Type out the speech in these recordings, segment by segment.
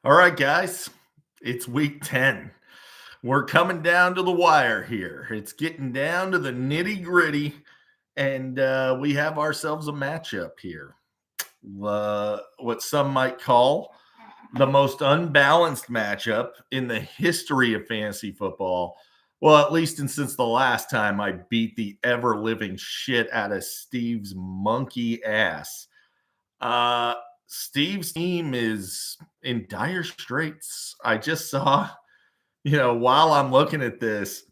All right, guys, it's week 10. We're coming down to the wire here. It's getting down to the nitty gritty, and we have ourselves a matchup here. What some might call the most unbalanced matchup in the history of fantasy football. Well, at least since the last time I beat the ever living shit out of Steve's monkey ass. Uh, Steve's team is in dire straits. I just saw, while I'm looking at this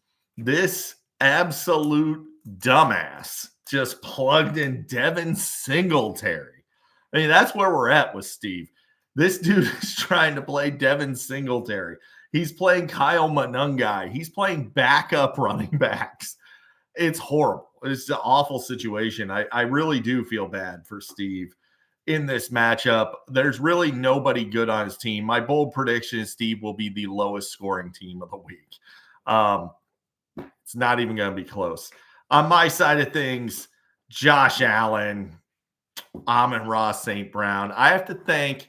absolute dumbass just plugged in Devin Singletary. I mean, that's where we're at with Steve. This dude is trying to play Devin Singletary. He's playing Kyle Monungai. He's playing backup running backs. It's horrible. It's an awful situation. I really do feel bad for Steve in this matchup. There's really nobody good on his team. My bold prediction is Steve will be the lowest scoring team of the week. It's not even going to be close. On my side of things, Josh Allen, Amon-Ra St. Brown. I have to thank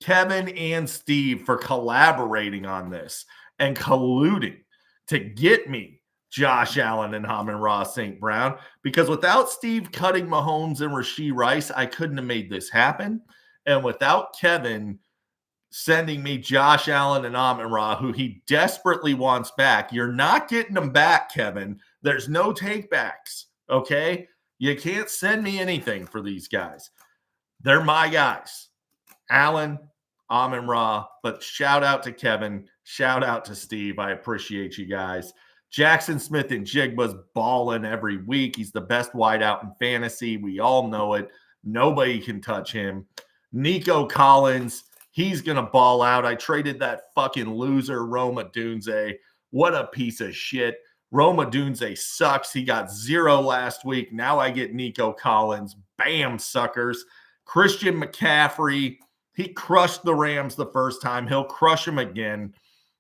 Kevin and Steve for collaborating on this and colluding to get me Josh Allen and Amon-Ra St. Brown, because without Steve cutting Mahomes and Rashee Rice, I couldn't have made this happen. And without Kevin sending me Josh Allen and Amon-Ra, who he desperately wants back, you're not getting them back, Kevin. There's no takebacks, okay? You can't send me anything for these guys. They're my guys. Allen, Amon-Ra, but shout out to Kevin. Shout out to Steve. I appreciate you guys. Jackson Smith-Njigba's balling every week. He's the best wideout in fantasy. We all know it. Nobody can touch him. Nico Collins, he's going to ball out. I traded that fucking loser, Rome Odunze. What a piece of shit. Rome Odunze sucks. He got 0 last week. Now I get Nico Collins. Bam, suckers. Christian McCaffrey, he crushed the Rams the first time. He'll crush them again.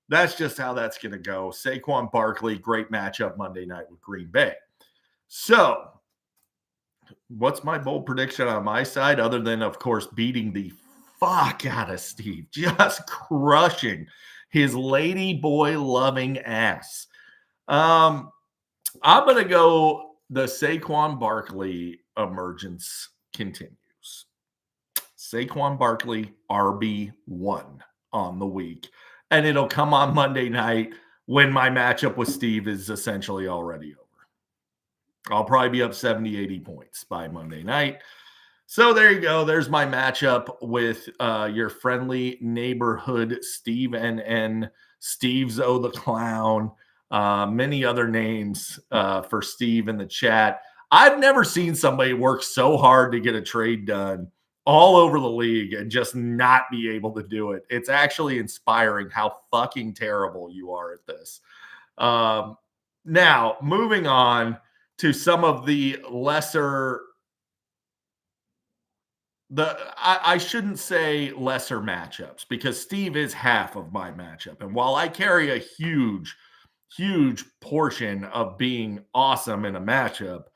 That's just how that's going to go. Saquon Barkley, great matchup Monday night with Green Bay. So, what's my bold prediction on my side, other than, of course, beating the fuck out of Steve, just crushing his lady boy loving ass? I'm going to go the Saquon Barkley emergence continues. Saquon Barkley, RB1 on the week. And it'll come on Monday night when my matchup with Steve is essentially already over. I'll probably be up 70, 80 points by Monday night. So there you go. There's my matchup with your friendly neighborhood Steve NN, Steve's O the Clown, many other names for Steve in the chat. I've never seen somebody work so hard to get a trade done all over the league and just not be able to do it. It's actually inspiring how fucking terrible you are at this. Now, moving on to some of the lesser, I shouldn't say lesser matchups, because Steve is half of my matchup. And while I carry a huge portion of being awesome in a matchup,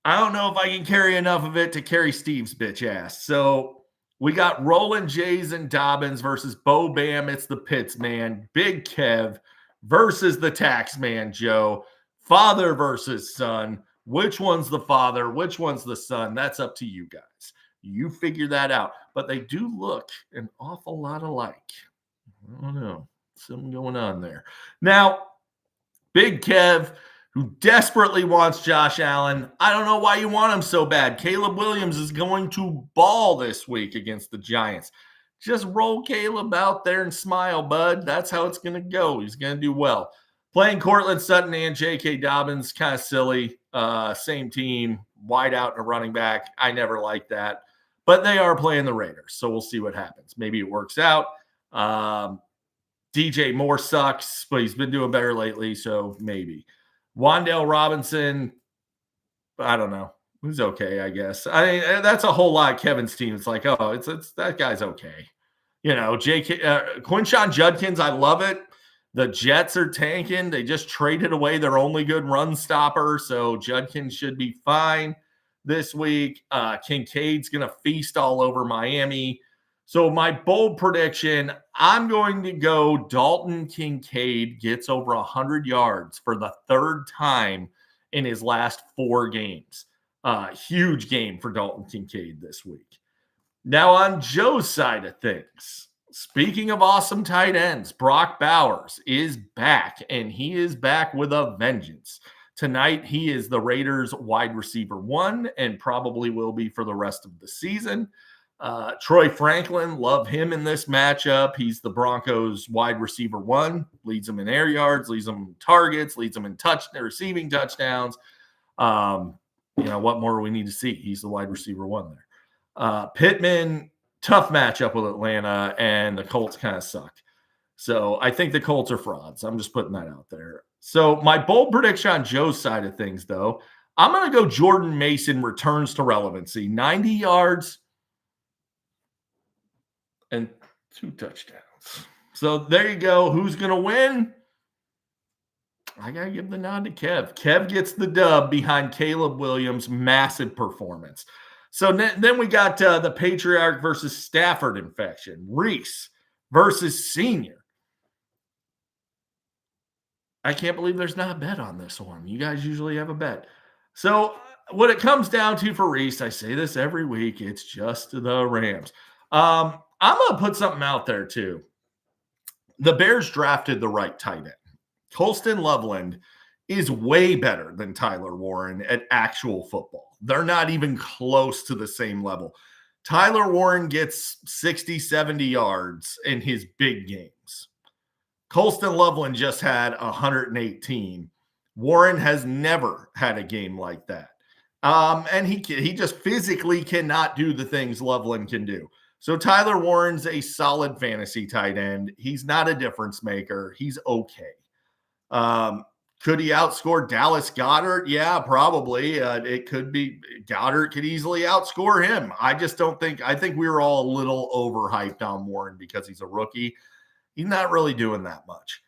I don't know if I can carry enough of it to carry Steve's bitch ass. So we got Roland Jays and Dobbins versus Bo Bam. It's the Pits man. Big Kev versus the Tax man, Joe. Father versus son. Which one's the father? Which one's the son? That's up to you guys. You figure that out. But they do look an awful lot alike. I don't know. Something going on there. Now, Big Kev, who desperately wants Josh Allen. I don't know why you want him so bad. Caleb Williams is going to ball this week against the Giants. Just roll Caleb out there and smile, bud. That's how it's going to go. He's going to do well. Playing Cortland Sutton and J.K. Dobbins, kind of silly. Same team, wide out and a running back. I never liked that. But they are playing the Raiders, so we'll see what happens. Maybe it works out. DJ Moore sucks, but he's been doing better lately, so maybe. Wan'Dale Robinson, I don't know. He's okay, I guess. That's a whole lot of Kevin's team. It's like, oh, it's that guy's okay. Quinshon Judkins, I love it. The Jets are tanking. They just traded away their only good run stopper, so Judkins should be fine this week. Kincaid's going to feast all over Miami. So my bold prediction, I'm going to go Dalton Kincaid gets over 100 yards for the third time in his last 4 games. Huge game for Dalton Kincaid this week. Now on Joe's side of things, speaking of awesome tight ends, Brock Bowers is back, and he is back with a vengeance. Tonight, he is the Raiders wide receiver 1 and probably will be for the rest of the season. Troy Franklin, love him in this matchup. He's the Broncos wide receiver 1, leads them in air yards, leads them in targets, leads them in receiving touchdowns. What more do we need to see? He's the wide receiver 1 there. Pittman, tough matchup with Atlanta, and the Colts kind of suck. So I think the Colts are frauds. I'm just putting that out there. So my bold prediction on Joe's side of things, though, I'm going to go Jordan Mason returns to relevancy. 90 yards and 2 touchdowns. So there you go. Who's going to win? I got to give the nod to Kev. Kev gets the dub behind Caleb Williams' massive performance. So then we got the Patriarch versus Stafford infection. Reese versus Senior. I can't believe there's not a bet on this one. You guys usually have a bet. So what it comes down to for Reese, I say this every week, it's just the Rams. I'm going to put something out there too. The Bears drafted the right tight end. Colston Loveland is way better than Tyler Warren at actual football. They're not even close to the same level. Tyler Warren gets 60, 70 yards in his big games. Colston Loveland just had 118. Warren has never had a game like that. And he just physically cannot do the things Loveland can do. So Tyler Warren's a solid fantasy tight end. He's not a difference maker. He's okay. Could he outscore Dallas Goedert? Yeah, probably. It could be. Goddard could easily outscore him. I think we were all a little overhyped on Warren because he's a rookie. He's not really doing that much.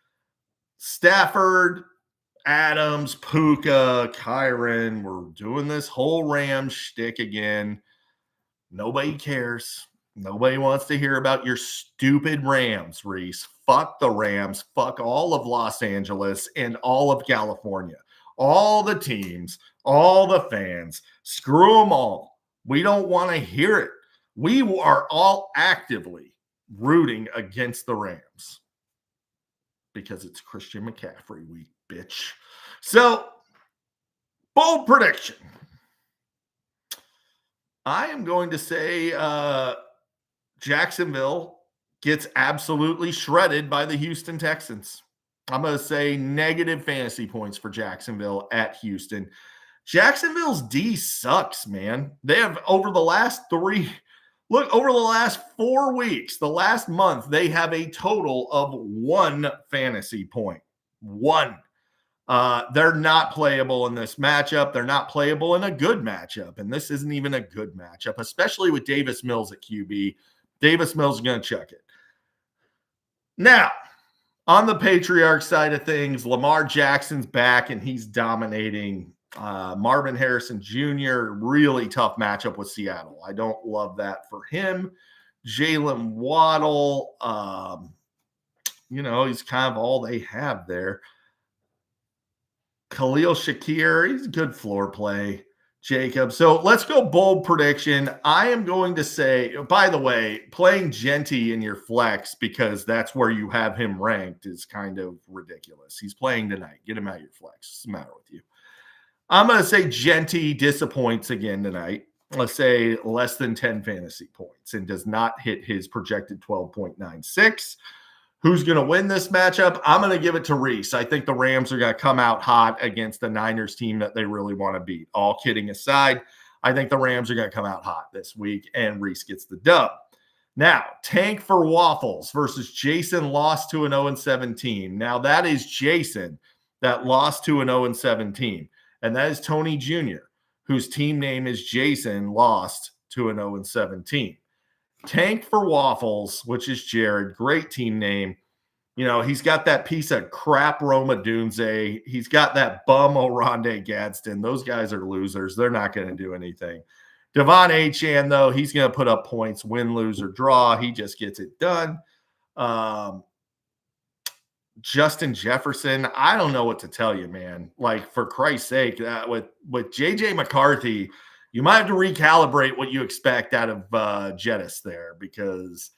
Stafford, Adams, Puka, Kyron, we're doing this whole Rams shtick again. Nobody cares. Nobody wants to hear about your stupid Rams, Reese. Fuck the Rams. Fuck all of Los Angeles and all of California. All the teams, all the fans. Screw them all. We don't want to hear it. We are all actively rooting against the Rams because it's Christian McCaffrey week, bitch. So, bold prediction. I am going to say Jacksonville gets absolutely shredded by the Houston Texans. I'm going to say negative fantasy points for Jacksonville at Houston. Jacksonville's D sucks, man. They have over the last 4 weeks, the last month, they have a total of 1 fantasy point. 1. They're not playable in this matchup. They're not playable in a good matchup. And this isn't even a good matchup, especially with Davis Mills at QB. Davis Mills is going to chuck it. Now, on the Patriarch side of things, Lamar Jackson's back and he's dominating. Marvin Harrison Jr., really tough matchup with Seattle. I don't love that for him. Jalen Waddle, he's kind of all they have there. Khalil Shakir, he's a good floor play. Jacob. So let's go bold prediction. I am going to say, by the way, playing Genty in your flex because that's where you have him ranked is kind of ridiculous. He's playing tonight. Get him out of your flex. What's the matter with you? I'm going to say Genty disappoints again tonight. Let's say less than 10 fantasy points and does not hit his projected 12.96. Who's going to win this matchup? I'm going to give it to Reese. I think the Rams are going to come out hot against the Niners team that they really want to beat. All kidding aside, I think the Rams are going to come out hot this week, and Reese gets the dub. Now, Tank for Waffles versus Jason lost to an 0-17. Now, that is Jason that lost to an 0-17, and that is Tony Jr., whose team name is Jason lost to an 0-17. Tank for Waffles, which is Jared, great team name. He's got that piece of crap Roma Dunze. He's got that bum Oronde Gadsden. Those guys are losers. They're not going to do anything. Devon Achane, though, he's going to put up points, win, lose, or draw. He just gets it done. Justin Jefferson, I don't know what to tell you, man. Like, for Christ's sake, with JJ McCarthy, you might have to recalibrate what you expect out of Jettis there, because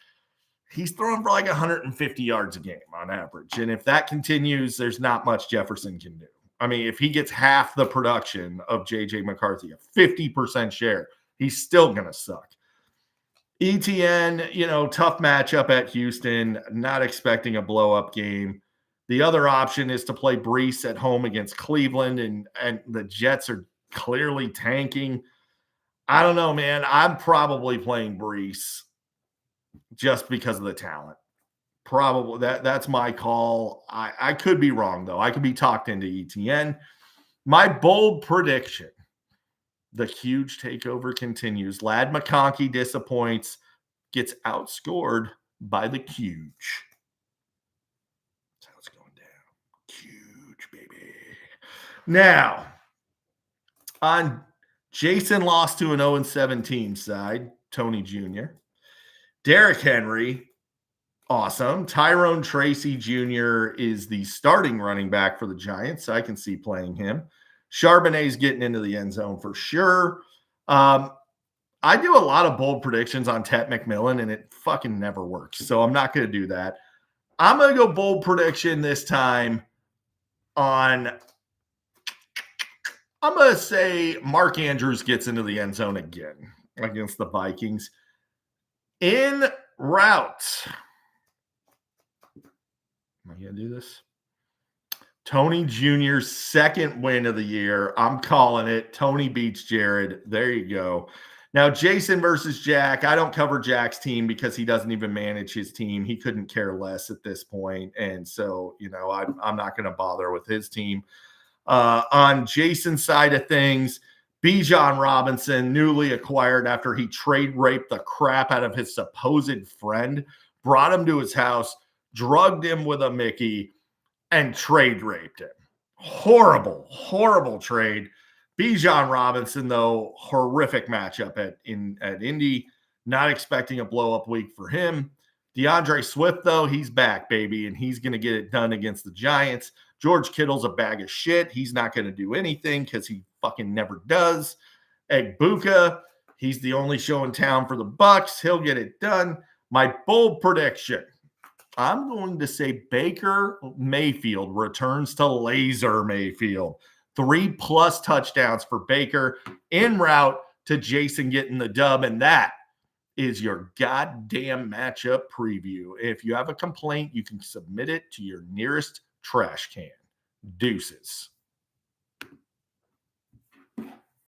he's throwing for like 150 yards a game on average. And if that continues, there's not much Jefferson can do. I mean, if he gets half the production of JJ McCarthy, a 50% share, he's still going to suck. ETN, tough matchup at Houston, not expecting a blow-up game. The other option is to play Breece at home against Cleveland, and the Jets are clearly tanking. I don't know, man. I'm probably playing Breece just because of the talent. Probably that's my call. I could be wrong, though. I could be talked into ETN. My bold prediction: the huge takeover continues. Ladd McConkey disappoints, gets outscored by the huge. That's how it's going down. Huge, baby. Now, on Jason lost to an 0-17 side, Tony Jr. Derrick Henry, awesome. Tyrone Tracy Jr. is the starting running back for the Giants. I can see playing him. Charbonnet's getting into the end zone for sure. I do a lot of bold predictions on Tet McMillan, and it fucking never works. So I'm not going to do that. I'm going to go bold prediction this time on, I'm going to say Mark Andrews gets into the end zone again against the Vikings. En route. Am I going to do this? Tony Jr.'s second win of the year. I'm calling it. Tony beats Jared. There you go. Now, Jason versus Jack. I don't cover Jack's team because he doesn't even manage his team. He couldn't care less at this point. And so, I'm not going to bother with his team. On Jason's side of things, Bijan Robinson, newly acquired after he trade raped the crap out of his supposed friend, brought him to his house, drugged him with a Mickey, and trade raped him. Horrible, horrible trade. Bijan Robinson, though, horrific matchup at Indy. Not expecting a blow-up week for him. DeAndre Swift, though, he's back, baby, and he's going to get it done against the Giants. George Kittle's a bag of shit. He's not going to do anything because he fucking never does. Egbuka, he's the only show in town for the Bucs. He'll get it done. My bold prediction, I'm going to say Baker Mayfield returns to Laser Mayfield. 3+ touchdowns for Baker en route to Jason getting the dub. And that is your goddamn matchup preview. If you have a complaint, you can submit it to your nearest trash can. Deuces.